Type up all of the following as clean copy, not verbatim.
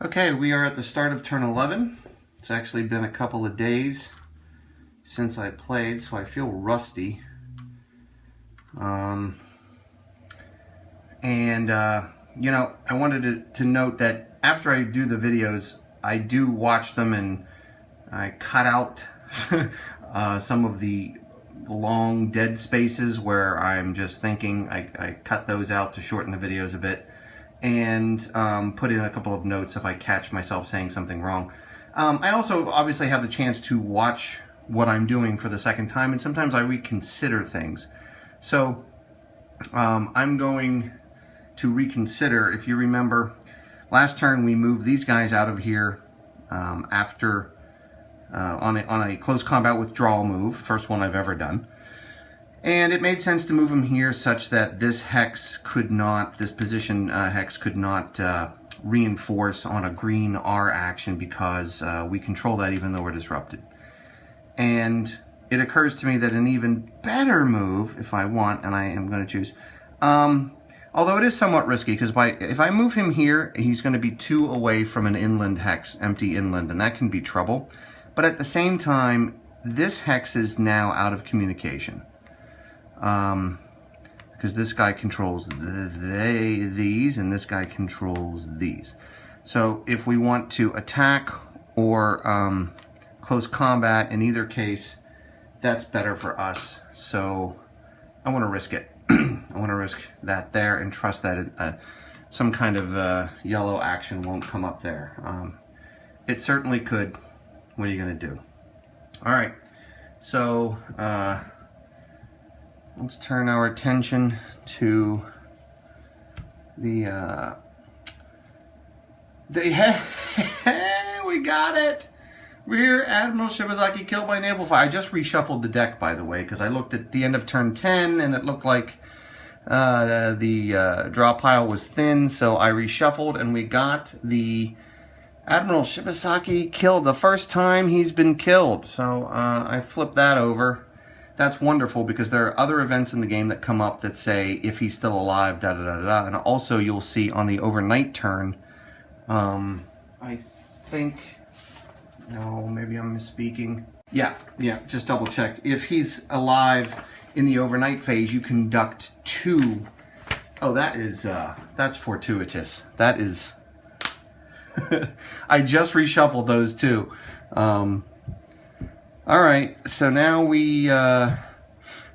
Okay, we are at the start of turn 11. It's actually been a couple of days since I played, so I feel rusty. You know, I wanted to note that after I do the videos, I do watch them and I cut out some of the long dead spaces where I'm just thinking. I cut those out to shorten the videos a bit, and put in a couple of notes if I catch myself saying something wrong. I also obviously have the chance to watch what I'm doing for the second time, and sometimes I reconsider things. So I'm going to reconsider. If you remember, last turn we moved these guys out of here after on a close combat withdrawal move, first one I've ever done. And it made sense to move them here such that this hex could not, this position hex could not reinforce on a green R action because we control that even though we're disrupted. And it occurs to me that an even better move, if I want, and I am going to choose, although it is somewhat risky, because if I move him here, he's going to be 2 away from an inland hex, empty inland, and that can be trouble. But at the same time, this hex is now out of communication. Because this guy controls these, and this guy controls these. So if we want to attack or close combat, in either case, that's better for us. So I want to risk it. I want to risk that there and trust that some kind of yellow action won't come up there. It certainly could. What are you going to do? All right. So let's turn our attention to the we got it! Rear Admiral Shibazaki killed by naval fire. I just reshuffled the deck, by the way, because I looked at the end of turn 10 and it looked like the draw pile was thin, so I reshuffled and we got the Admiral Shibazaki killed the first time he's been killed. So I flipped that over. That's wonderful because there are other events in the game that come up that say if he's still alive, da da da da. And also you'll see on the overnight turn, I think, no, maybe I'm misspeaking. Yeah, just double checked. If he's alive in the overnight phase, you conduct 2. Oh, that's fortuitous. That is. I just reshuffled those two. Alright, so now we, that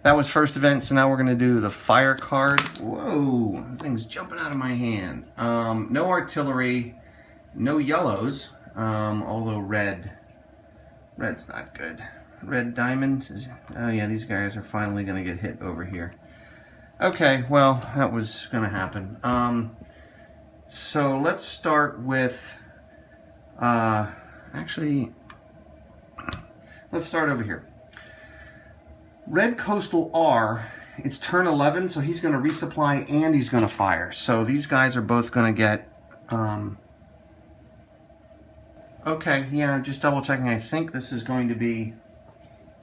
was first event, so now we're going to do the fire card. Whoa, thing's jumping out of my hand. No artillery, no yellows, although red's not good. Red diamond, oh yeah, these guys are finally going to get hit over here. Okay, well, that was going to happen. So let's start with, actually, let's start over here. Red Coastal R, it's turn 11, so he's going to resupply and he's going to fire. So these guys are both going to get, okay, yeah, just double checking. I think this is going to be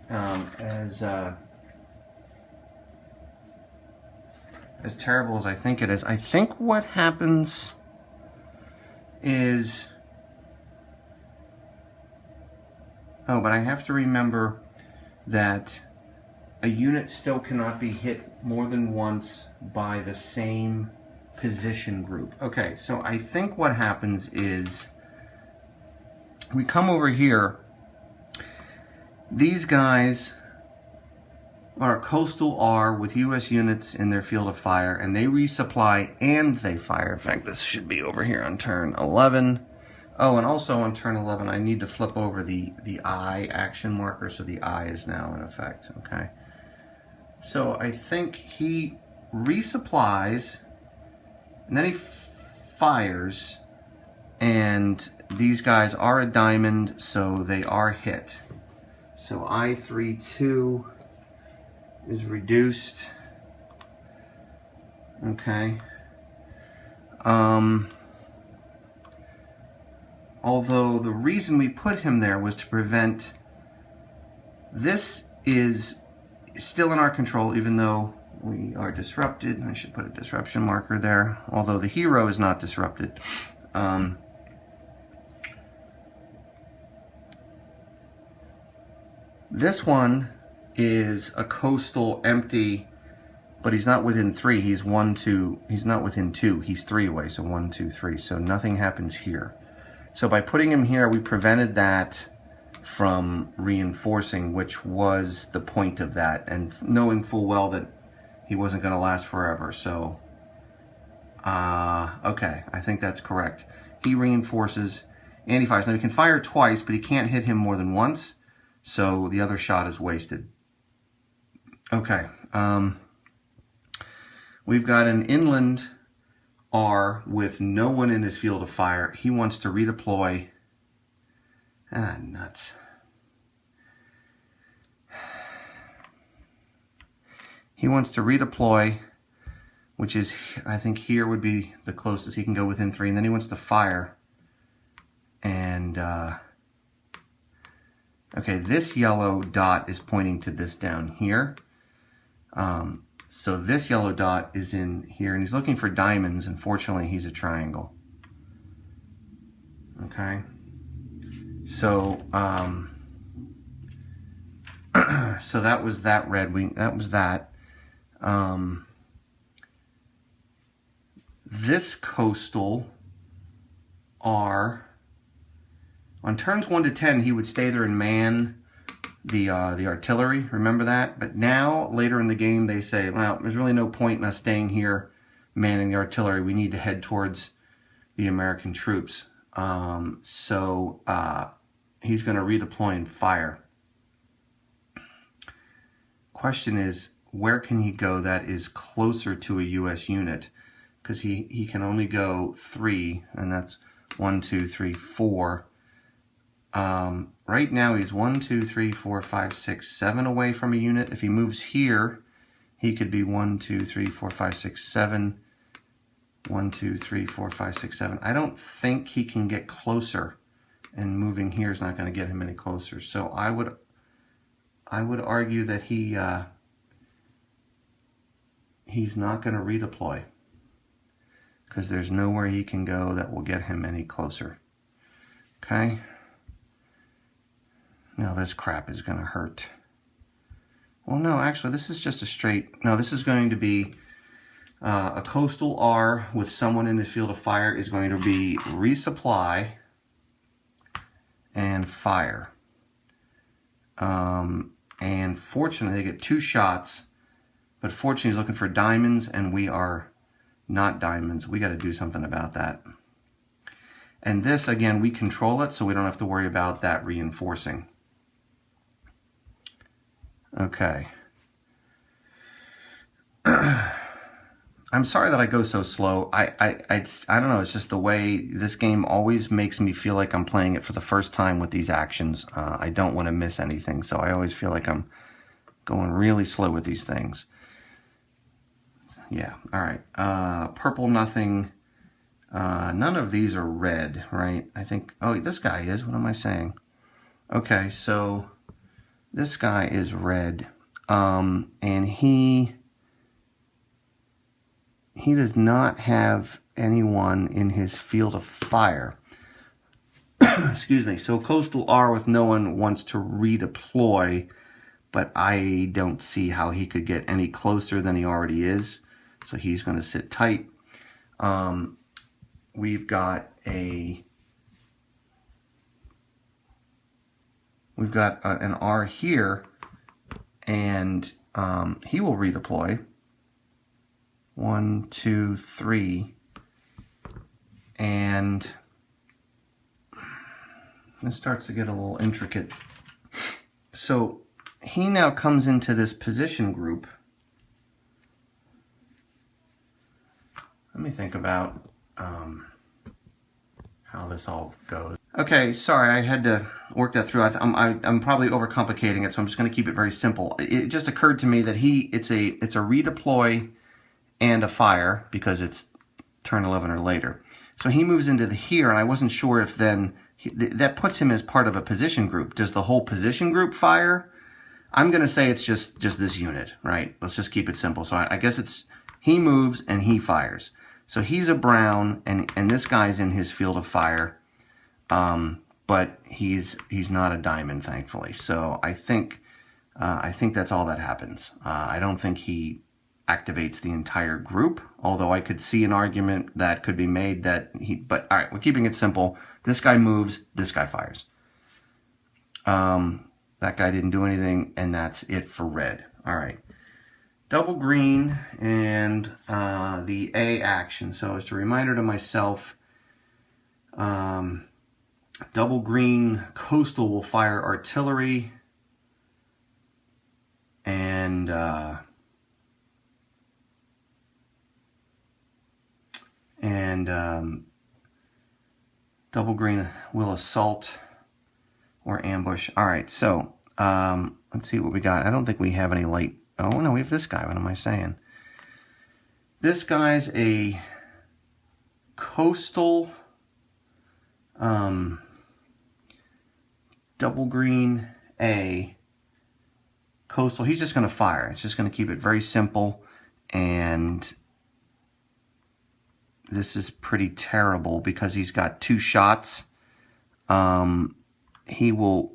as terrible as I think it is. I think what happens is, oh, but I have to remember that a unit still cannot be hit more than once by the same position group. Okay, so I think what happens is we come over here. These guys are Coastal R with U.S. units in their field of fire, and they resupply and they fire. In fact, this should be over here on turn 11. Oh, and also on turn 11, I need to flip over the I action marker, so the I is now in effect, okay? So I think he resupplies, and then he fires, and these guys are a diamond, so they are hit. So I-3-2 is reduced, okay? Although the reason we put him there was to prevent, this is still in our control even though we are disrupted. I should put a disruption marker there, although the hero is not disrupted. This one is a coastal empty, but he's not within 3. He's 1, 2. He's not within 2. He's 3 away. So 1, 2, 3. So nothing happens here. So by putting him here, we prevented that from reinforcing, which was the point of that, and knowing full well that he wasn't going to last forever. So, okay, I think that's correct. He reinforces and he fires. Now he can fire twice, but he can't hit him more than once. So the other shot is wasted. Okay. We've got an inland R with no one in his field of fire. He wants to redeploy. Ah, nuts. He wants to redeploy, which is, I think here would be the closest he can go within 3. And then he wants to fire. And, okay, this yellow dot is pointing to this down here. So this yellow dot is in here, and he's looking for diamonds. Unfortunately, he's a triangle. Okay. So, so that was that red wing. That was that. This coastal R, on turns 1 to 10, he would stay there and man the artillery. Remember that? But now, later in the game, they say, well, there's really no point in us staying here manning the artillery. We need to head towards the American troops. So he's going to redeploy and fire. Question is, where can he go that is closer to a U.S. unit? Because he can only go 3, and that's 1, 2, 3, 4. Right now he's 1, 2, 3, 4, 5, 6, 7 away from a unit. If he moves here, he could be 1, 2, 3, 4, 5, 6, 7. 1, 2, 3, 4, 5, 6, 7. I don't think he can get closer, and moving here is not going to get him any closer. So I would argue that he's not going to redeploy, because there's nowhere he can go that will get him any closer. Okay. Now this crap is going to hurt. Well, no, actually, this is just a straight. No, this is going to be a coastal R with someone in his field of fire is going to be resupply and fire. And fortunately, they get 2 shots. But fortunately, he's looking for diamonds, and we are not diamonds. We got to do something about that. And this, again, we control it, so we don't have to worry about that reinforcing. Okay. I'm sorry that I go so slow. I don't know. It's just the way this game always makes me feel like I'm playing it for the first time with these actions. I don't want to miss anything, so I always feel like I'm going really slow with these things. Yeah, all right. Purple, nothing. None of these are red, right? I think, oh, this guy is. What am I saying? Okay, so this guy is red. And he does not have anyone in his field of fire. Excuse me. So coastal R with no one wants to redeploy, but I don't see how he could get any closer than he already is. So he's going to sit tight. We've got an R here, and he will redeploy. 1, 2, 3, and this starts to get a little intricate. So he now comes into this position group. Let me think about how this all goes. Okay, sorry, I had to work that through. I'm probably overcomplicating it, so I'm just going to keep it very simple. It just occurred to me that it's a redeploy and a fire, because it's turn 11 or later. So he moves into here, and I wasn't sure if then that puts him as part of a position group. Does the whole position group fire? I'm going to say it's just this unit, right? Let's just keep it simple. So I guess it's he moves and he fires. So he's a brown, and this guy's in his field of fire, but he's not a diamond, thankfully. So I think I think that's all that happens. I don't think he activates the entire group, although I could see an argument that could be made that but all right, we're keeping it simple. This guy moves, this guy fires. That guy didn't do anything, and that's it for red. All right. Double green and the A action. So as a reminder to myself, double green coastal will fire artillery, and double green will assault or ambush. All right, so let's see what we got. I don't think we have any light. Oh no, we have this guy. What am I saying? This guy's a coastal double green A coastal. He's just going to fire. It's just going to keep it very simple, and this is pretty terrible because he's got 2 shots. He will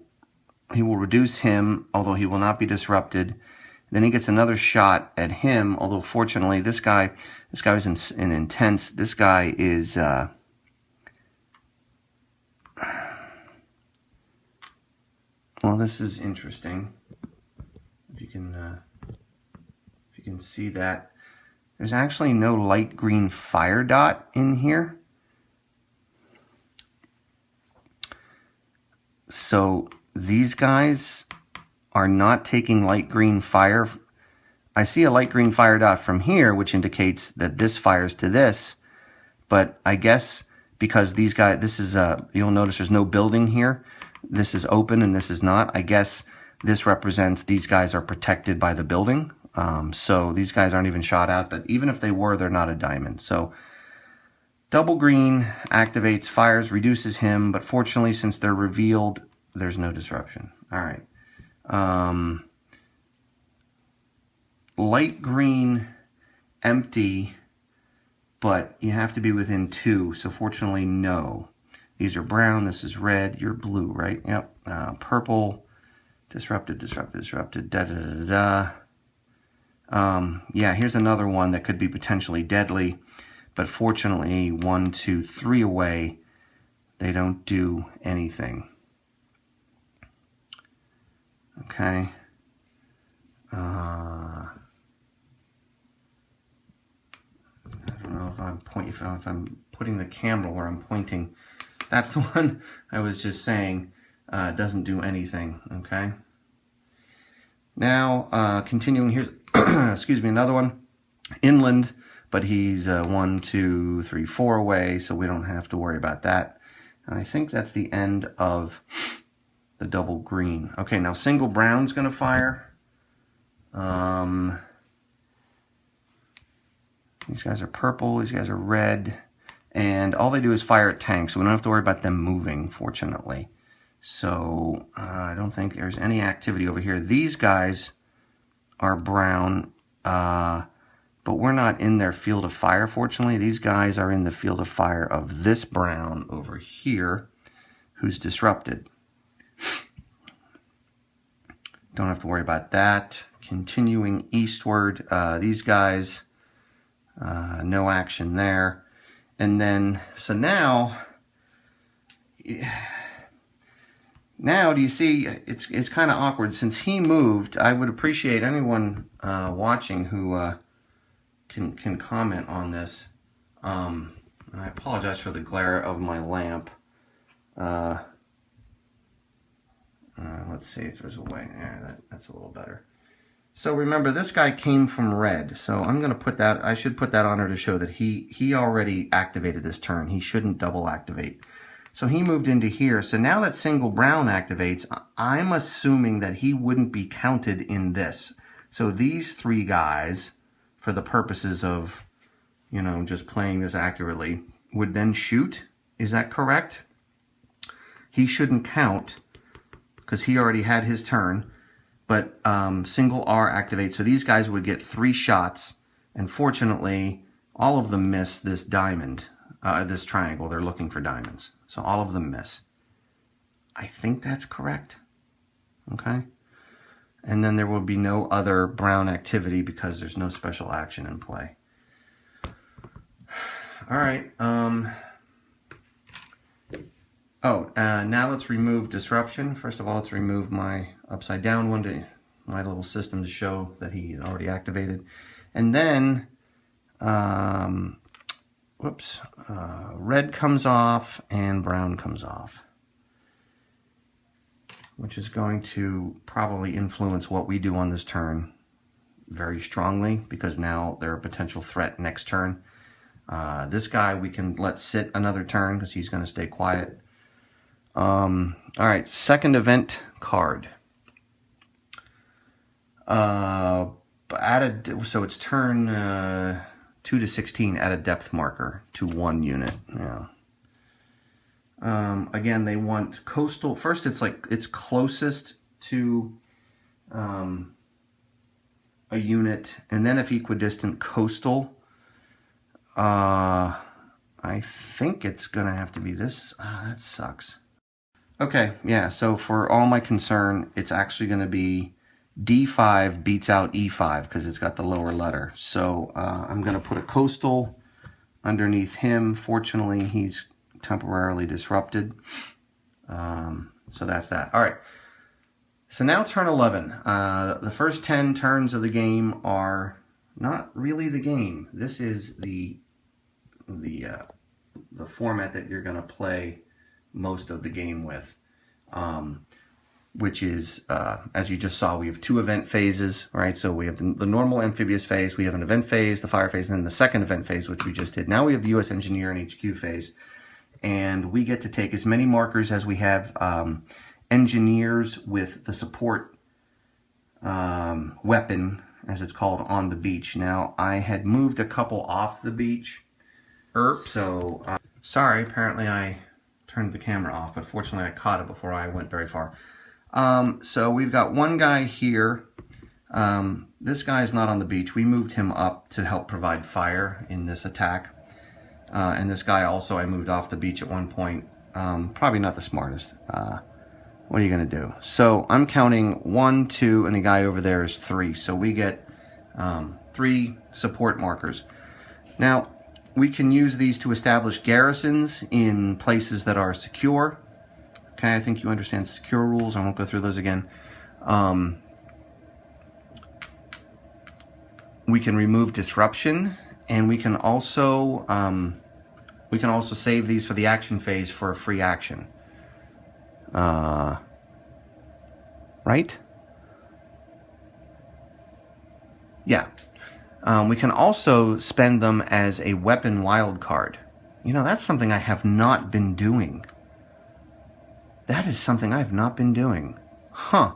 reduce him, although he will not be disrupted. Then he gets another shot at him, although fortunately this guy was in intense. This guy is well, this is interesting. If you can see that. There's actually no light green fire dot in here. So these guys are not taking light green fire. I see a light green fire dot from here, which indicates that this fires to this. But I guess because these guys, this is you'll notice there's no building here. This is open and this is not. I guess this represents these guys are protected by the building. So these guys aren't even shot at, but even if they were, they're not a diamond. So double green activates, fires, reduces him, but fortunately, since they're revealed, there's no disruption. All right. Light green, empty, but you have to be within 2, so fortunately, no. These are brown, this is red, you're blue, right? Yep. Purple, disrupted, da-da-da-da-da. Yeah, here's another one that could be potentially deadly, but fortunately, 1, 2, 3 away, they don't do anything. Okay. I don't know if I'm putting the camera where I'm pointing. That's the one I was just saying doesn't do anything. Okay. Now, continuing, here's excuse me, another one, inland, but he's 1, 2, 3, 4 away, so we don't have to worry about that. And I think that's the end of the double green. Okay, now single brown's going to fire. These guys are purple, these guys are red, and all they do is fire at tanks, so we don't have to worry about them moving, fortunately. So I don't think there's any activity over here. These guys are brown, but we're not in their field of fire, fortunately. These guys are in the field of fire of this brown over here, who's disrupted. Don't have to worry about that. Continuing eastward, these guys, no action there. And then, so now do you see, it's kind of awkward. Since he moved, I would appreciate anyone watching who can comment on this. And I apologize for the glare of my lamp. Let's see if there's a way. Yeah, that's a little better. So remember, this guy came from red. So I'm going to put that, I should put that on there to show that he already activated this turn. He shouldn't double activate. So he moved into here. So now that single brown activates, I'm assuming that he wouldn't be counted in this. So these 3 guys, for the purposes of, you know, just playing this accurately, would then shoot. Is that correct? He shouldn't count because he already had his turn. But single R activates. So these guys would get 3 shots. And fortunately, all of them miss this diamond, this triangle. They're looking for diamonds. So all of them miss. I think that's correct. Okay. and then there will be no other brown activity because there's no special action in play. All right. Now let's remove disruption. First of all, let's remove my upside down one to my little system to show that he already activated. And then, red comes off and brown comes off, which is going to probably influence what we do on this turn very strongly, because now they're a potential threat next turn. This guy we can let sit another turn because he's going to stay quiet. All right, second event card. So it's turn 2 to 16. Add a depth marker to 1 unit. Yeah. Again, they want coastal. First, it's like it's closest to a unit, and then if equidistant, coastal. I think it's gonna have to be this. That sucks. Okay, yeah, so for all my concern, it's actually gonna be D5 beats out E5 because it's got the lower letter. So I'm gonna put a coastal underneath him. Fortunately, he's temporarily disrupted. So that's that. All right, so now turn 11. The first 10 turns of the game are not really the game. This is the format that you're going to play most of the game with, which is, as you just saw, we have 2 event phases, right? So we have the normal amphibious phase, we have an event phase, the fire phase, and then the second event phase, which we just did. Now we have the U.S. Engineer and HQ phase, and we get to take as many markers as we have engineers with the support weapon, as it's called, on the beach. Now, I had moved a couple off the beach. So, sorry, apparently I turned the camera off, but fortunately I caught it before I went very far. So we've got one guy here. This guy's not on the beach. We moved him up to help provide fire in this attack. And this guy also I moved off the beach at one point. Probably not the smartest. What are you going to do? So I'm counting 1, 2, and the guy over there is 3. So we get 3 support markers. Now, we can use these to establish garrisons in places that are secure. Okay, I think you understand secure rules. I won't go through those again. We can remove disruption, and we can also save these for the action phase for a free action. Right? Yeah. We can also spend them as a weapon wild card. You know, that's something I have not been doing. That is something I have not been doing. Huh.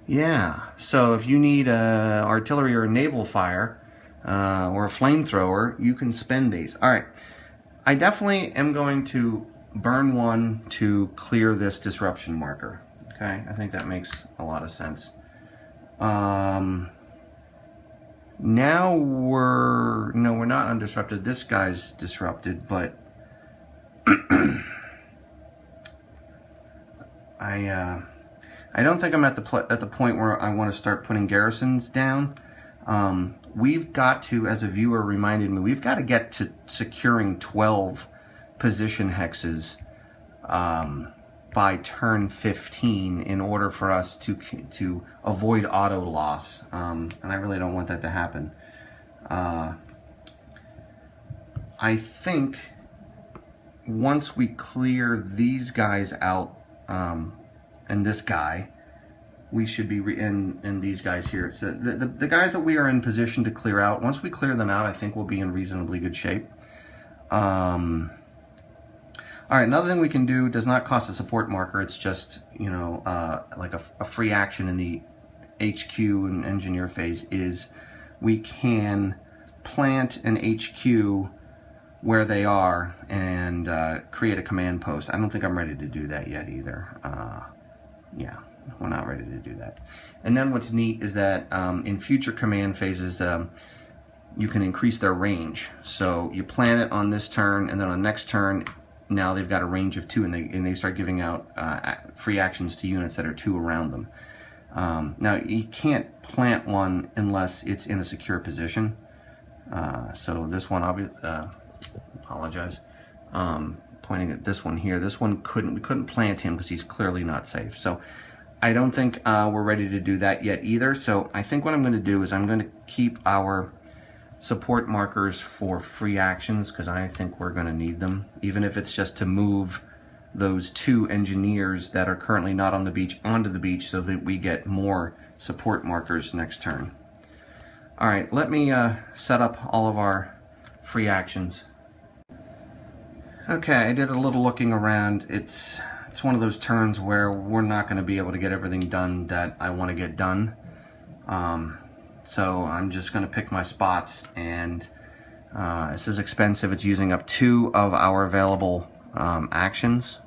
Yeah. So if you need artillery or naval fire or a flamethrower, you can spend these. All right. I definitely am going to burn 1 to clear this disruption marker. Okay, I think that makes a lot of sense. Now we're not undisrupted. This guy's disrupted, but I don't think I'm at the point where I want to start putting garrisons down. We've got to, as a viewer reminded me, we've got to get to securing 12 position hexes by turn 15 in order for us to avoid auto loss, and I really don't want that to happen. I think once we clear these guys out, and this guy, we should be and these guys here. So the guys that we are in position to clear out, once we clear them out, I think we'll be in reasonably good shape. All right, another thing we can do, does not cost a support marker. It's just, you know, like a free action in the HQ and engineer phase, is we can plant an HQ where they are and create a command post. I don't think I'm ready to do that yet either. Yeah, we're not ready to do that. And then what's neat is that in future command phases, you can increase their range. So you plant it on this turn, and then on next turn, now they've got a range of 2, and they start giving out free actions to units that are 2 around them. Now, you can't plant one unless it's in a secure position. So this one, apologize, pointing at this one here. This one we couldn't plant him because he's clearly not safe. So I don't think we're ready to do that yet either. So I think what I'm going to do is I'm going to keep our support markers for free actions because I think we're going to need them, even if it's just to move those 2 engineers that are currently not on the beach onto the beach so that we get more support markers next turn. All right, let me set up all of our free actions. Okay, I did a little looking around. It's one of those turns where we're not going to be able to get everything done that I want to get done. So I'm just going to pick my spots, and this is expensive. It's using up 2 of our available actions.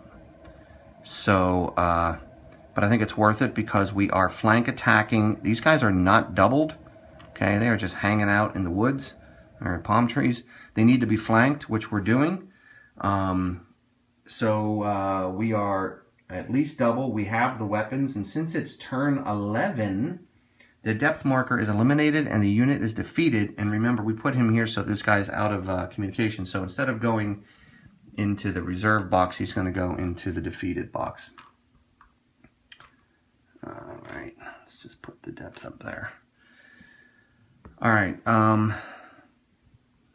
So, but I think it's worth it because we are flank attacking. These guys are not doubled. Okay, they are just hanging out in the woods or palm trees. They need to be flanked, which we're doing. So we are at least double. We have the weapons, and since it's turn 11, the depth marker is eliminated and the unit is defeated. And remember, we put him here so this guy's out of communication. So instead of going into the reserve box, he's going to go into the defeated box. All right, let's just put the depth up there. All right,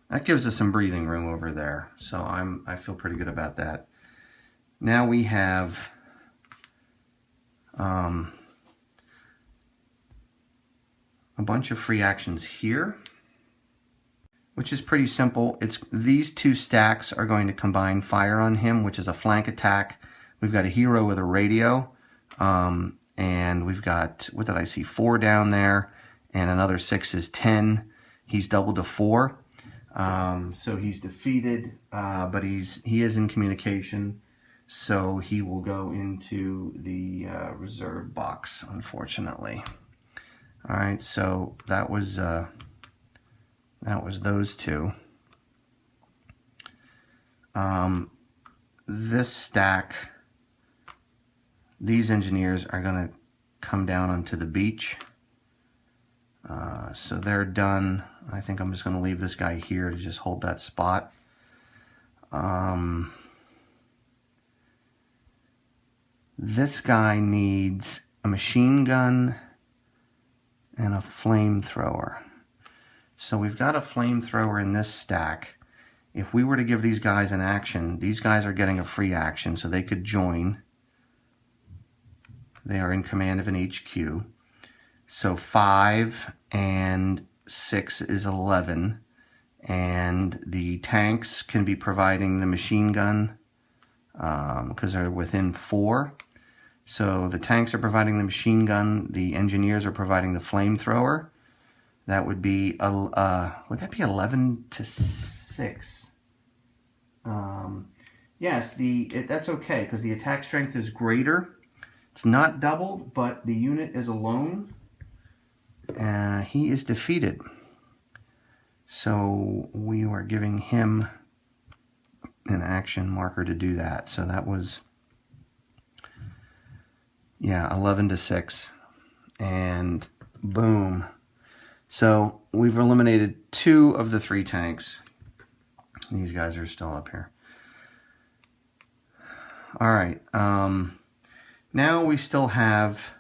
that gives us some breathing room over there, so I feel pretty good about that. Now we have a bunch of free actions here, which is pretty simple. It's these 2 stacks are going to combine fire on him, which is a flank attack. We've got a hero with a radio, and we've got, what did I see, 4 down there, and another 6 is 10. He's doubled to 4. So he's defeated, but he is in communication, so he will go into the reserve box, unfortunately. All right, so that was those 2. This stack, these engineers are going to come down onto the beach. So they're done. I think I'm just going to leave this guy here to just hold that spot. This guy needs a machine gun and a flamethrower. So we've got a flamethrower in this stack. If we were to give these guys an action, these guys are getting a free action, so they could join. They are in command of an HQ. So 5 and 6 is 11, and the tanks can be providing the machine gun because they're within 4. So the tanks are providing the machine gun, the engineers are providing the flamethrower. That would be, would that be 11 to 6? Yes, that's okay because the attack strength is greater. It's not doubled, but the unit is alone. He is defeated. So we are giving him an action marker to do that. So that was, yeah, 11 to 6. And boom. So we've eliminated 2 of the 3 tanks. These guys are still up here. All right. Now we still have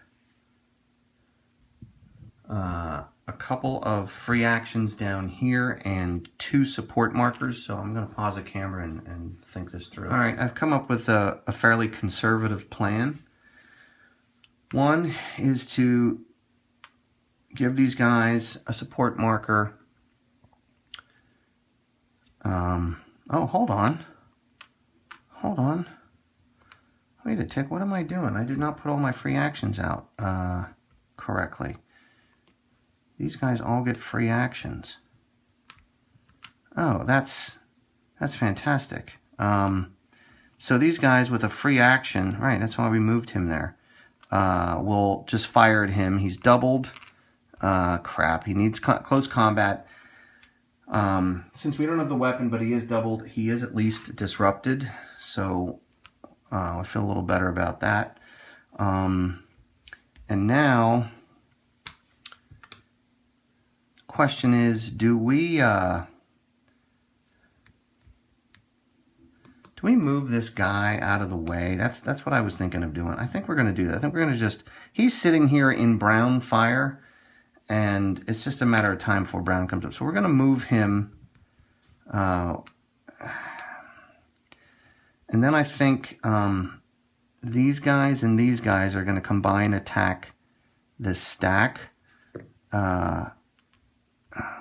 a couple of free actions down here and 2 support markers. So I'm going to pause the camera and think this through. All right, I've come up with a fairly conservative plan. One is to give these guys a support marker. Oh, hold on. Hold on. Wait a tick, what am I doing? I did not put all my free actions out correctly. These guys all get free actions. Oh, that's fantastic. So these guys with a free action, right, that's why we moved him there. We'll just fire at him. He's doubled. Crap, he needs close combat. Since we don't have the weapon, but he is doubled, he is at least disrupted. So I feel a little better about that. And now, question is, do we move this guy out of the way? That's what I was thinking of doing. I think we're going to do that. I think we're going to just, he's sitting here in brown fire, and it's just a matter of time before brown comes up. So we're going to move him. And then I think these guys and these guys are going to combine attack this stack. Oh,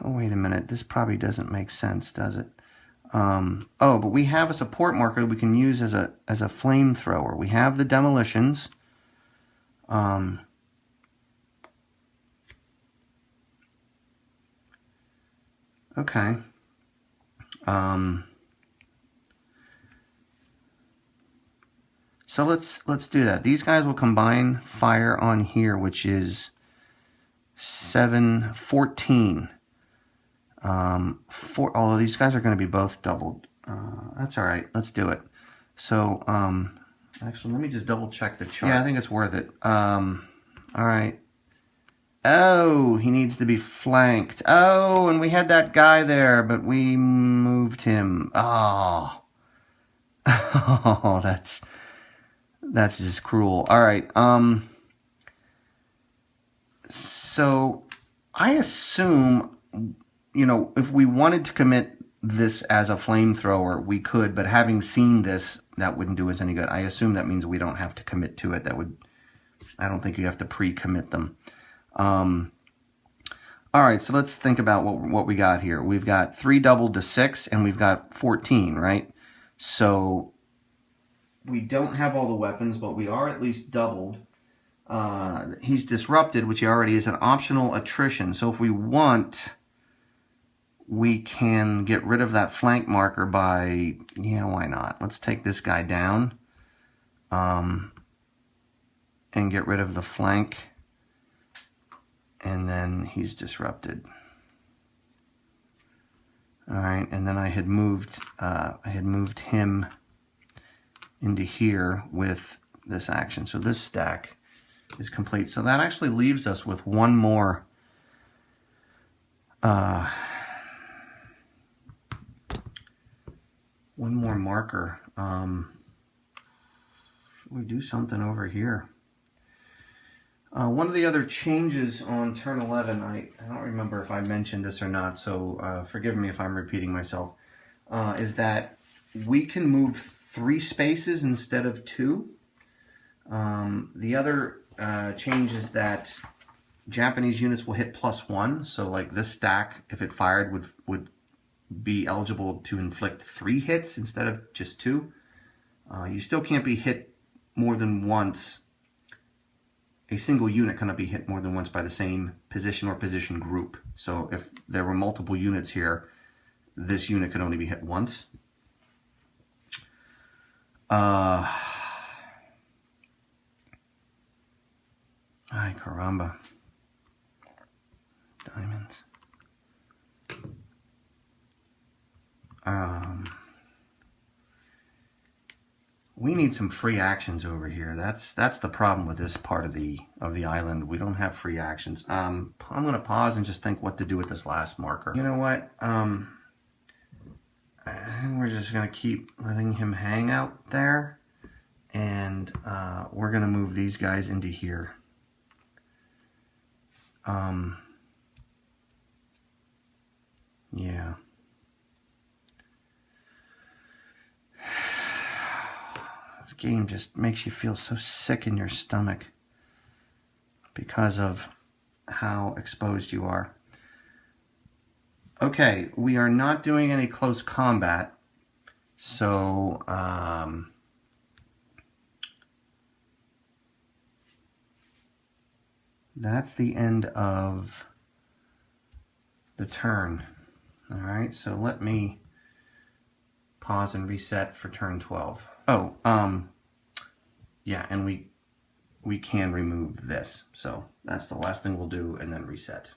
wait a minute. This probably doesn't make sense, does it? Oh, but we have a support marker we can use as a flamethrower. We have the demolitions. Okay. So let's do that. These guys will combine fire on here, which is 7-14. Although these guys are going to be both doubled. That's all right. Let's do it. So actually, let me just double check the chart. Yeah, I think it's worth it. All right. Oh, he needs to be flanked. Oh, and we had that guy there, but we moved him. Oh, oh, that's just cruel. All right. So I assume, you know, if we wanted to commit this as a flamethrower, we could, but having seen this, that wouldn't do us any good. I assume that means we don't have to commit to it. I don't think you have to pre-commit them. All right, so let's think about what we got here. We've got 3 doubled to 6, and we've got 14, right? So we don't have all the weapons, but we are at least doubled. He's disrupted, which he already is, an optional attrition. So if we want, we can get rid of that flank marker by, yeah, why not? Let's take this guy down and get rid of the flank. And then he's disrupted. All right, and then I had moved him into here with this action. So this stack is complete. So that actually leaves us with one more marker. Should we do something over here? One of the other changes on turn 11, I don't remember if I mentioned this or not, so forgive me if I'm repeating myself, is that we can move 3 spaces instead of 2. The other change is that Japanese units will hit +1, so like this stack, if it fired, would be eligible to inflict 3 hits instead of just 2. You still can't be hit more than once. A single unit cannot be hit more than once by the same position or position group. So if there were multiple units here, this unit could only be hit once. Ay, caramba. Diamonds. We need some free actions over here. That's the problem with this part of the island. We don't have free actions. I'm going to pause and just think what to do with this last marker. You know what? We're just going to keep letting him hang out there, and we're going to move these guys into here. Yeah. This game just makes you feel so sick in your stomach because of how exposed you are. Okay, we are not doing any close combat, so that's the end of the turn. All right, so let me pause and reset for turn 12. Oh, yeah, and we can remove this. So that's the last thing we'll do, and then reset.